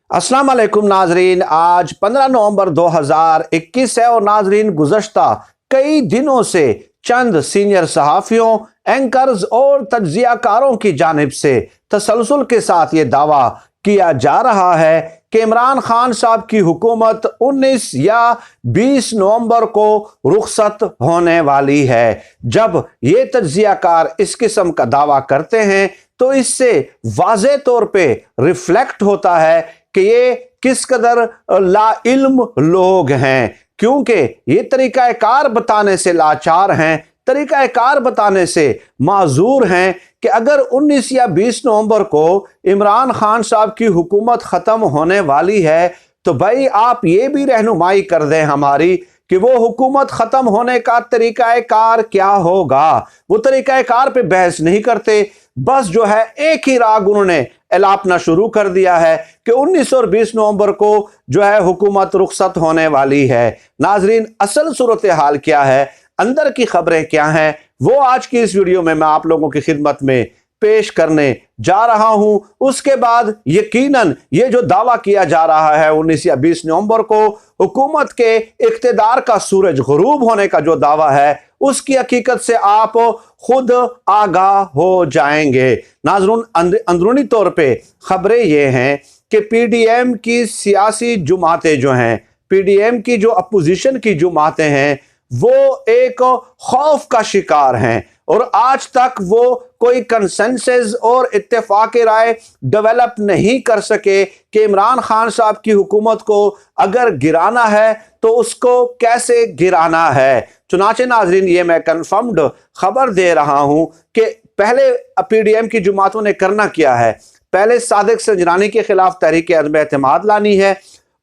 अस्सलाम वालेकुम नाजरीन। आज 15 नवंबर 2021 है और नाजरीन गुज़श्ता कई दिनों से चंद सीनियर सहाफ़ियों, एंकर्स और तज्ज़ियाकारों की जानिब से तसलसल के साथ ये दावा किया जा रहा है कि इमरान खान साहब की हुकूमत 19 या 20 नवंबर को रुखसत होने वाली है। जब ये तज्ज़ियाकार इस किस्म का दावा करते हैं तो इससे वाज़े तौर पे रिफ्लेक्ट होता है कि ये किस कदर लाइल्म लोग हैं, क्योंकि ये तरीक़ाकार बताने से लाचार हैं, तरीक़ाकार बताने से माजूर हैं कि अगर 19 या 20 नवंबर को इमरान खान साहब की हुकूमत ख़त्म होने वाली है तो भाई आप ये भी रहनुमाई कर दें हमारी कि वो हुकूमत ख़त्म होने का तरीक़ाकार क्या होगा। वो तरीक़ाकार पे बहस नहीं करते, बस जो है एक ही राग उन्होंने एलापना शुरू कर दिया है कि 19 और 20 नवंबर को जो है हुकूमत रुखसत होने वाली है। नाजरीन, असल सूरत हाल क्या है, अंदर की खबरें क्या हैं, वो आज की इस वीडियो में मैं आप लोगों की खिदमत में पेश करने जा रहा हूं। उसके बाद यकीनन ये जो दावा किया जा रहा है 19 या 20 नवंबर को हुकूमत के इख्तिदार का सूरज गुरूब होने का जो दावा है, उसकी हकीकत से आप खुद आगाह हो जाएंगे। नाज़रीन, अंदरूनी तौर पे खबरें ये हैं कि पीडीएम की सियासी जुमातें जो हैं, पीडीएम की जो अपोजिशन की जुमातें हैं, वो एक खौफ का शिकार हैं और आज तक वो कोई कंसेंसस और इत्तेफाक राय डेवलप नहीं कर सके कि इमरान खान साहब की हुकूमत को अगर गिराना है तो उसको कैसे गिराना है। चुनाचे नाजरीन, ये मैं कंफर्म्ड खबर दे रहा हूं कि पहले पीडीएम की जुमातों ने करना क्या है, पहले सादिक संजरानी के खिलाफ तहरीक अदम एतमाद लानी है,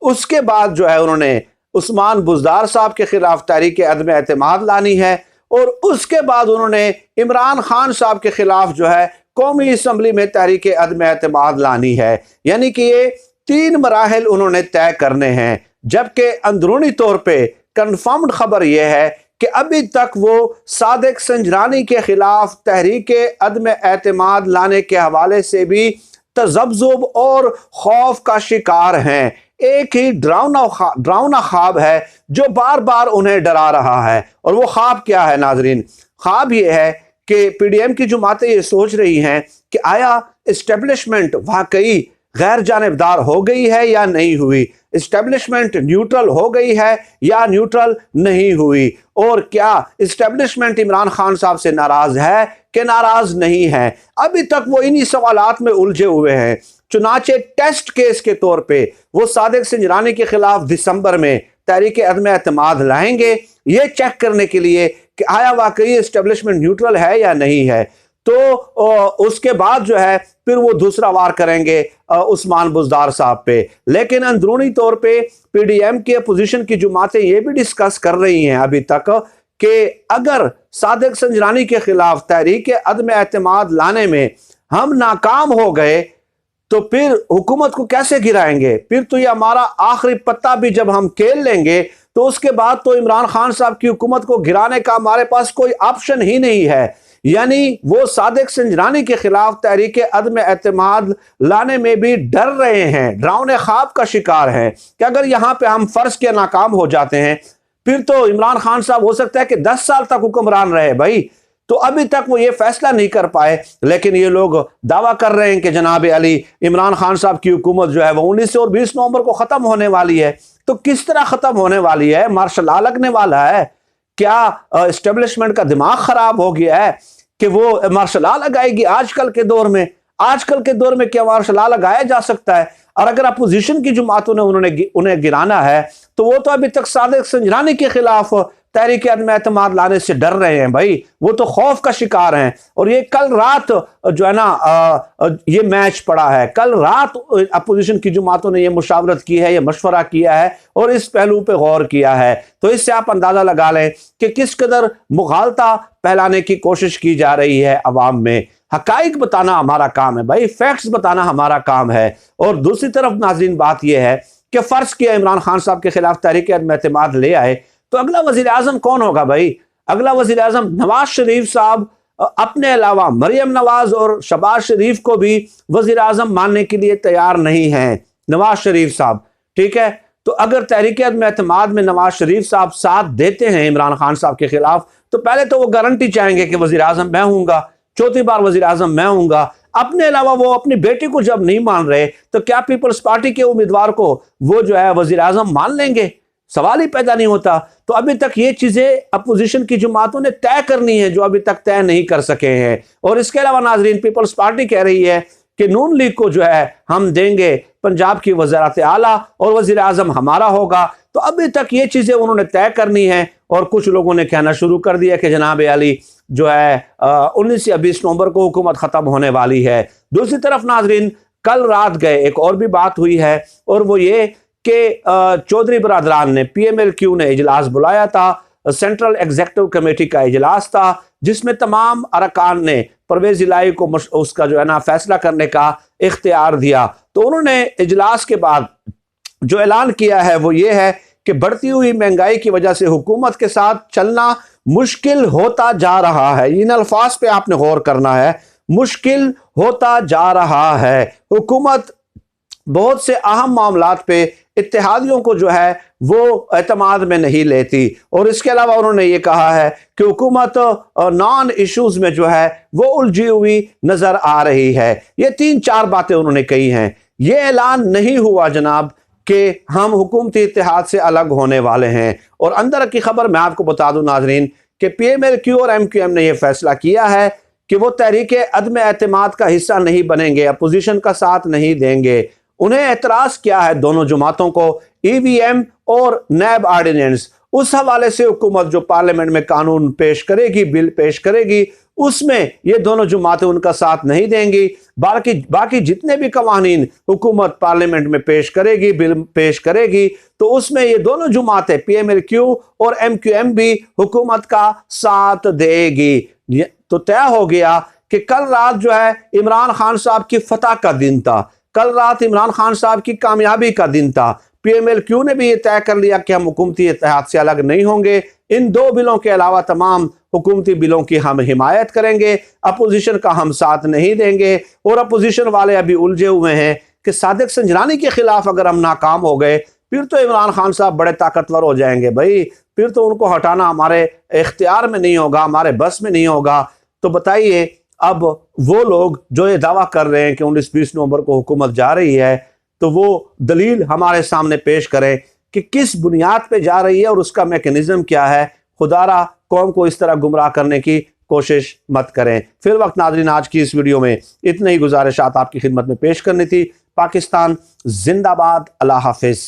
उसके बाद जो है उन्होंने उस्मान बुज़दार साहब के खिलाफ तहरीक अदम एतमाद लानी है और उसके बाद उन्होंने इमरान खान साहब के खिलाफ जो है कौमी असम्बली में तहरीक अदम एतमाद लानी है। यानी कि ये 3 मराहल उन्होंने तय करने हैं, जबकि अंदरूनी तौर पे कंफर्म्ड खबर यह है कि अभी तक वो सादिक संजरानी के खिलाफ तहरीक अदम एतमाद लाने के हवाले से भी तज़ब्ज़ुब और खौफ का शिकार हैं। एक ही डरावना ख्वाब है जो बार बार उन्हें डरा रहा है, और वो ख्वाब क्या है नाजरीन? ख्वाब ये है कि पीडीएम की जुमातें ये सोच रही हैं कि आया इस्टेब्लिशमेंट वाकई गैर जानिबदार हो गई है या नहीं हुई, इस्टेब्लिशमेंट न्यूट्रल हो गई है या न्यूट्रल नहीं हुई, और क्या इस्टेब्लिशमेंट इमरान खान साहब से नाराज है कि नाराज नहीं है। अभी तक वो इन्हीं सवालात में उलझे हुए हैं। चुनाचे टेस्ट केस के तौर पे वो सादिक संजरानी के खिलाफ दिसंबर में तहरीक अदम एतमाद लाएंगे, ये चेक करने के लिए कि आया वाकई इस्टेब्लिशमेंट न्यूट्रल है या नहीं है। तो उसके बाद जो है फिर वो दूसरा वार करेंगे उस्मान बुज़दार साहब पे। लेकिन अंदरूनी तौर पे पीडीएम की अपोजिशन की जुमातें ये भी डिस्कस कर रही हैं अभी तक कि अगर सादिक संजरानी के खिलाफ तहरीक अदम एतमाद लाने में हम नाकाम हो गए तो फिर हुकूमत को कैसे गिराएंगे, फिर तो ये हमारा आखिरी पत्ता भी जब हम खेल लेंगे तो उसके बाद तो इमरान खान साहब की हुकूमत को गिराने का हमारे पास कोई ऑप्शन ही नहीं है। यानी वो सादिक संजरानी के खिलाफ तहरीक अदम एतमाद लाने में भी डर रहे हैं, डरावने ख्वाब का शिकार हैं कि अगर यहाँ पे हम फर्ज के नाकाम हो जाते हैं फिर तो इमरान खान साहब हो सकता है कि 10 साल तक हुक्मरान रहे भाई। तो अभी तक वो ये फैसला नहीं कर पाए, लेकिन ये लोग दावा कर रहे हैं कि जनाब अली इमरान खान साहब की हुकूमत जो है वो 19 और 20 नवंबर को ख़त्म होने वाली है। तो किस तरह ख़त्म होने वाली है? मार्शल लॉ लगने वाला है क्या? इस्टेब्लिशमेंट का दिमाग ख़राब हो गया है कि वो मार्शल लॉ लगाएगी? आजकल के दौर में क्या मार्शल लॉ लगाया जा सकता है? और अगर अपोजिशन की जुमातों ने उन्हें गिराना है तो वो तो अभी तक सादिक संजरानी के खिलाफ तहरीक अदम एतमाद लाने से डर रहे हैं भाई, वो तो खौफ का शिकार हैं। और ये कल रात जो है ना ये मैच पड़ा है, कल रात अपोजिशन की जुमातों ने ये मुशावरत की है, ये मशवरा किया है और इस पहलू पे गौर किया है। तो इससे आप अंदाजा लगा लें कि किस कदर मुगालता फैलाने की कोशिश की जा रही है अवाम में। हकाइक बताना हमारा काम है भाई, फैक्ट्स बताना हमारा काम है। और दूसरी तरफ नाज़रीन बात यह है कि फर्ज किया इमरान खान साहब के खिलाफ तहरीक अदम एतमाद ले आए तो अगला वजीर आजम कौन होगा भाई? अगला वजीर आजम नवाज शरीफ साहब अपने अलावा मरियम नवाज और शहबाज शरीफ को भी वजीर आजम मानने के लिए तैयार नहीं हैं। नवाज शरीफ साहब, ठीक है। तो अगर तहरीक अदम एतमाद में नवाज शरीफ साहब साथ देते हैं इमरान खान साहब के खिलाफ, तो पहले तो वो गारंटी चाहेंगे कि वजीर आजम मैं हूंगा, चौथी बार वजीर आजम मैं हूंगा। अपने अलावा वो अपनी बेटी को जब नहीं मान रहे, तो क्या पीपल्स पार्टी के उम्मीदवार को वो जो है वजीर आजम मान लेंगे? सवाल ही पैदा नहीं होता। तो अभी तक ये चीजें अपोजिशन की जमातों ने तय करनी है, जो अभी तक तय नहीं कर सके हैं। और इसके अलावा नाजरीन, पीपल्स पार्टी कह रही है कि नून लीग को जो है हम देंगे पंजाब की वज़ारत आला और वजीर आजम हमारा होगा। तो अभी तक ये चीजें उन्होंने तय करनी है। और कुछ लोगों ने कहना शुरू कर दिया कि जनाब अली जो है 19 या 20 नवंबर को हुकूमत खत्म होने वाली है। दूसरी तरफ नाजरीन, कल रात गए एक और भी बात हुई है, और वो ये कि चौधरी बरादरान ने PMLQ ने इजलास बुलाया था, सेंट्रल एग्जीक्यूटिव कमेटी का इजलास था, जिसमें तमाम अरकान ने परवेज इलाही को उसका जो है ना फैसला करने का इख्तियार दिया। तो उन्होंने इजलास के बाद जो ऐलान किया है वो ये है कि बढ़ती हुई महंगाई की वजह से हुकूमत के साथ चलना मुश्किल होता जा रहा है। इन अल्फाज पे आपने गौर करना है, मुश्किल होता जा रहा है। हुकूमत बहुत से अहम मामलात पे इत्तेहादियों को जो है वो एतमाद में नहीं लेती। और इसके अलावा उन्होंने ये कहा है कि हुकूमत नॉन इश्यूज में जो है वो उलझी हुई नजर आ रही है। ये 3-4 बातें उन्होंने कही हैं। ये ऐलान नहीं हुआ जनाब कि हम हुकूमती इत्तेहाद से अलग होने वाले हैं। और अंदर की खबर मैं आपको बता दूं नाजरीन कि PMLQ और MQM ने यह फैसला किया है कि वो तहरीक अदम एतमाद का हिस्सा नहीं बनेंगे, अपोजिशन का साथ नहीं देंगे। उन्हें एतराज क्या है दोनों जमातों को, EVM और नैब ऑर्डिनेंस। उस हवाले से हुकूमत जो पार्लियामेंट में कानून पेश करेगी, बिल पेश करेगी, उसमें ये दोनों जमातें उनका साथ नहीं देंगी। बाकी जितने भी कवानीन हुकूमत पार्लियामेंट में पेश करेगी, बिल पेश करेगी, तो उसमें ये दोनों जमातें PMLQ और MQM भी हुकूमत का साथ देगी। तो तय हो गया कि कल रात जो है इमरान खान साहब की फतह का दिन था, कल रात इमरान खान साहब की कामयाबी का दिन था। PMLQ ने भी ये तय कर लिया कि हम हुकूमती इत्तेहाद से अलग नहीं होंगे। इन 2 बिलों के अलावा तमाम हुकूमती बिलों की हम हिमायत करेंगे, अपोजिशन का हम साथ नहीं देंगे। और अपोजिशन वाले अभी उलझे हुए हैं कि सादिक संजरानी के खिलाफ अगर हम नाकाम हो गए, फिर तो इमरान खान साहब बड़े ताकतवर हो जाएंगे भाई, फिर तो उनको हटाना हमारे इख्तियार में नहीं होगा, हमारे बस में नहीं होगा। तो बताइए, अब वो लोग जो ये दावा कर रहे हैं कि 19-20 नवंबर को हुकूमत जा रही है, तो वो दलील हमारे सामने पेश करें कि किस बुनियाद पे जा रही है और उसका मैकेनिज्म क्या है। खुदारा कौम को इस तरह गुमराह करने की कोशिश मत करें। फिर वक्त नाज़रीन, आज की इस वीडियो में इतनी ही गुजारिशात आपकी खिदमत में पेश करनी थी। पाकिस्तान जिंदाबाद, अल्लाह हाफिज।